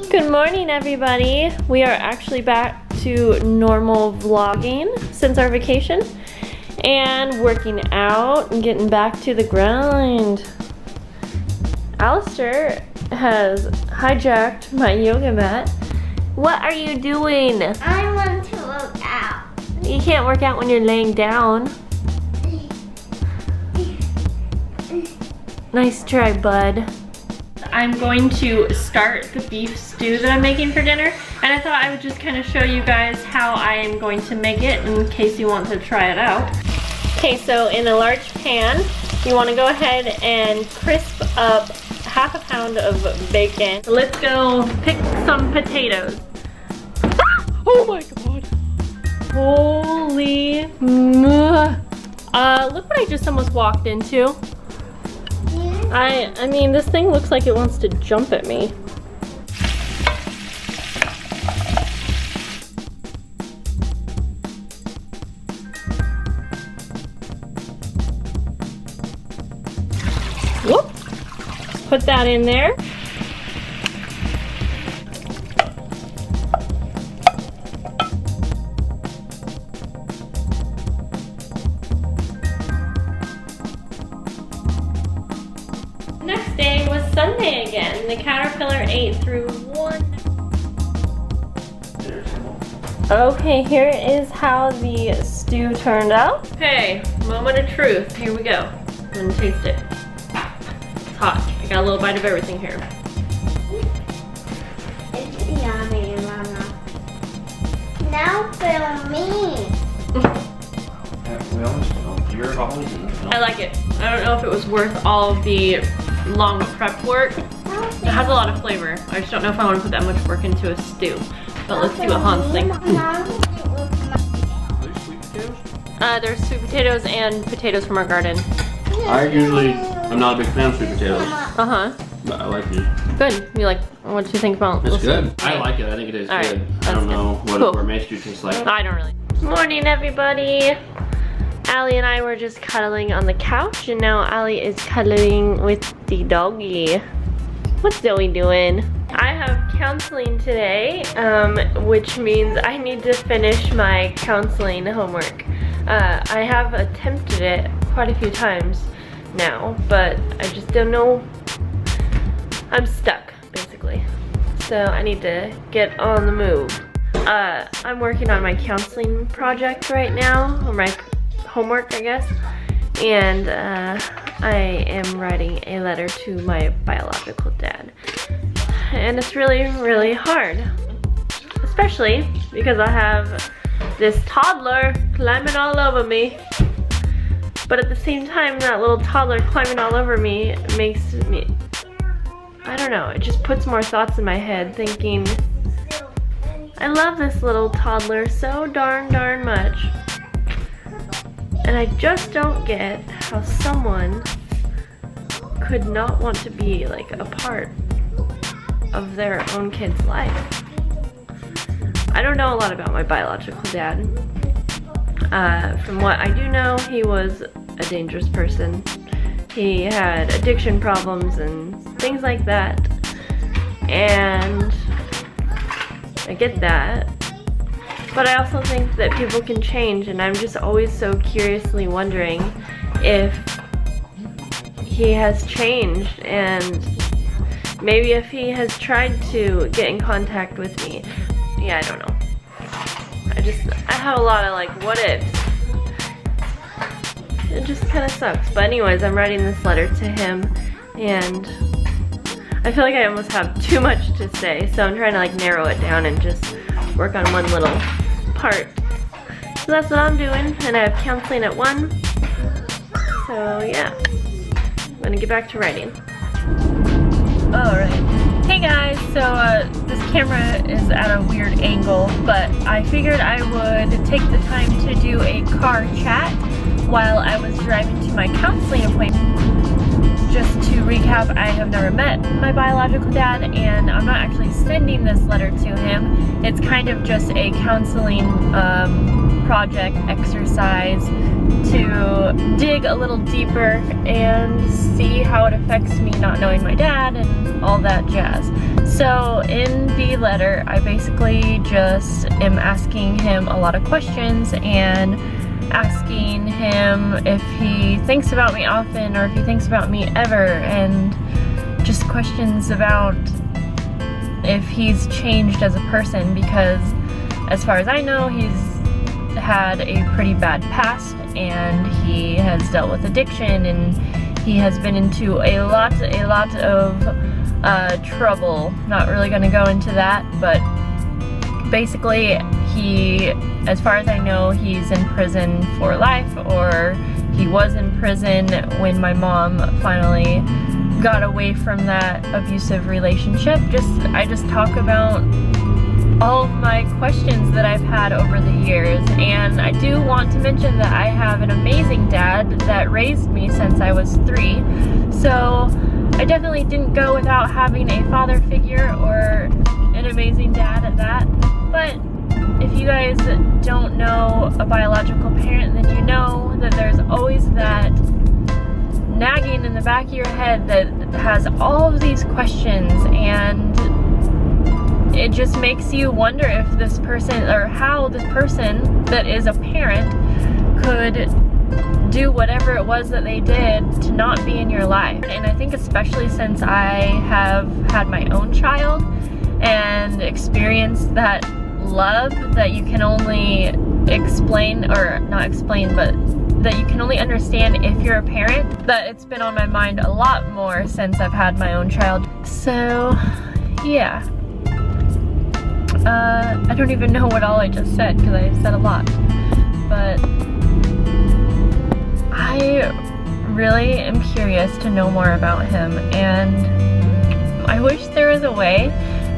Good morning, everybody. We are actually back to normal vlogging since our vacation and working out and getting back to the grind. Alistair has hijacked my yoga mat. What are you doing? I want to work out. You can't work out when you're laying down. Nice try, bud. I'm going to start the beef stew that I'm making for dinner, and I thought I would just kind of show you guys how I am going to make it in case you want to try it out. Okay, so in a large pan, you want to go ahead and crisp up half a pound of bacon. Let's go pick some potatoes. Ah! Oh my god. Holy look what I just almost walked into. I mean, this thing looks like it wants to jump at me. Whoop! Put that in there. Next day was Sunday again. The caterpillar ate through one. Okay, here is how the stew turned out. Okay, moment of truth. Here we go. I'm gonna taste it. It's hot. I got a little bite of everything here. It's yummy, Mama. Now film me. We always film. You're always in the film. I like it. I don't know if it was worth all of the long prep work. It has a lot of flavor. I just don't know if I want to put that much work into a stew. But let's see what Hans thinks. Are there sweet potatoes? There's sweet potatoes and potatoes from our garden. I'm not a big fan of sweet potatoes, Uh-huh. but I like these. Good. You like, what do you think about It's this? good. I like it. I think it is All right, good. I that's don't good. know what Cool. a gourmet stew tastes like. I don't really. Morning, everybody. Allie and I were just cuddling on the couch, and now Allie is cuddling with the doggy. What's Zoe doing? I have counseling today, which means I need to finish my counseling homework. I have attempted it quite a few times now, but I just don't know. I'm stuck, basically. So I need to get on the move. I'm working on my counseling project right now, or my homework, I guess, and I am writing a letter to my biological dad, and it's really, really hard, especially because I have this toddler climbing all over me. But at the same time, that little toddler climbing all over me makes me, I don't know, it just puts more thoughts in my head, thinking, I love this little toddler so darn much. And I just don't get how someone could not want to be like a part of their own kid's life. I don't know a lot about my biological dad. From what I do know, he was a dangerous person. He had addiction problems and things like that. And I get that. But I also think that people can change, and I'm just always so curiously wondering if he has changed, and maybe if he has tried to get in contact with me. Yeah, I don't know. I have a lot of like what ifs. It just kind of sucks. But anyways, I'm writing this letter to him, and I feel like I almost have too much to say, so I'm trying to like narrow it down and just work on one little part. So that's what I'm doing, and I have counseling at 1. So yeah, I'm gonna get back to writing. Alright. Hey guys, so this camera is at a weird angle, but I figured I would take the time to do a car chat while I was driving to my counseling appointment. Just to recap, I have never met my biological dad, and I'm not actually sending this letter to him. It's kind of just a counseling project exercise to dig a little deeper and see how it affects me not knowing my dad and all that jazz. So So in the letter, I basically just am asking him a lot of questions and asking him if he thinks about me often or if he thinks about me ever, and just questions about if he's changed as a person, because as far as I know, he's had a pretty bad past and he has dealt with addiction and he has been into a lot of trouble. Not really gonna go into that, but basically he, as far as I know, he's in prison for life, or he was in prison when my mom finally got away from that abusive relationship. I just talk about all of my questions that I've had over the years, and I do want to mention that I have an amazing dad that raised me since I was 3, so I definitely didn't go without having a father figure or an amazing dad at that. But if you guys don't know a biological parent, then you know that there's always that nagging in the back of your head that has all of these questions, and it just makes you wonder if this person, or how this person that is a parent could do whatever it was that they did to not be in your life. And I think especially since I have had my own child and experienced that love that you can only explain, or not explain, but that you can only understand if you're a parent, that it's been on my mind a lot more since I've had my own child. So yeah, I don't even know what all I just said because I said a lot, but I really am curious to know more about him, and I wish there was a way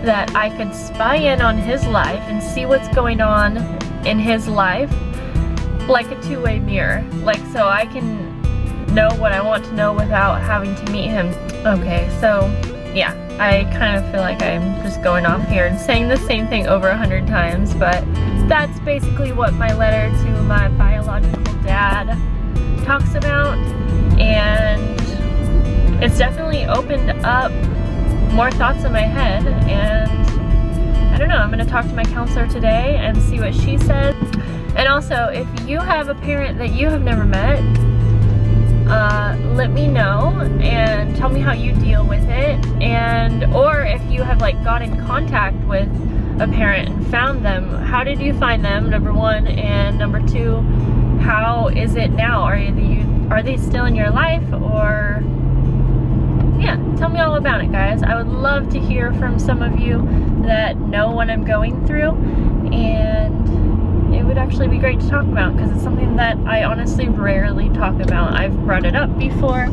that I could spy in on his life and see what's going on in his life, like a two-way mirror, like so I can know what I want to know without having to meet him. Okay, so yeah, I kind of feel like I'm just going off here and saying the same thing over 100 times, but that's basically what my letter to my biological dad talks about, and it's definitely opened up more thoughts in my head, and I don't know, I'm going to talk to my counselor today and see what she says. And also, if you have a parent that you have never met, let me know and tell me how you deal with it, and or if you have like got in contact with a parent and found them, how did you find them, number one, and number two, how is it now? Are they still in your life, or yeah, tell me all about it, guys. I would love to hear from some of you that know what I'm going through, and it would actually be great to talk about because it's something that I honestly rarely talk about. I've brought it up before.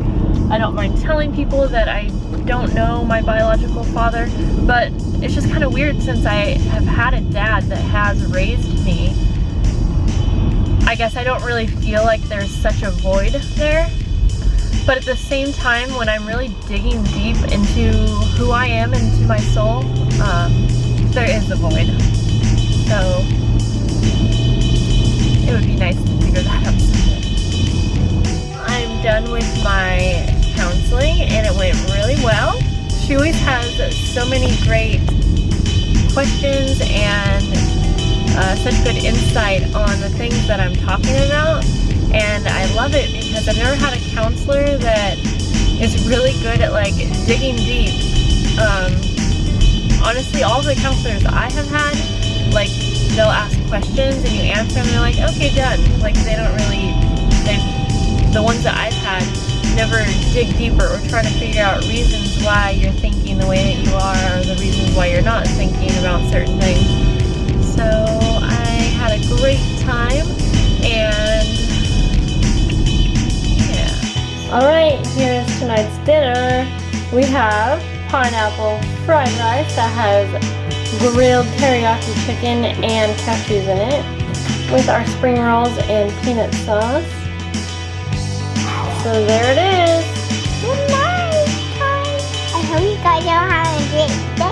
I don't mind telling people that I don't know my biological father, but it's just kind of weird since I have had a dad that has raised me. I guess I don't really feel like there's such a void there. But at the same time, when I'm really digging deep into who I am, into my soul, there is a void. So it would be nice to figure that out someday. I'm done with my counseling and it went really well. She always has so many great questions and such good insight on the things that I'm talking about. And I love it because I've never had a counselor that is really good at like digging deep. Honestly, all the counselors I have had, like they'll ask questions and you answer them and they're like, okay, done. Like they don't really, the ones that I've had never dig deeper or try to figure out reasons why you're thinking the way that you are, or the reasons why you're not thinking about certain things. So I had a great time, and alright, here's tonight's dinner. We have pineapple fried rice that has grilled teriyaki chicken and cashews in it, with our spring rolls and peanut sauce. So there it is. Good night, guys. I hope you guys all have a great day.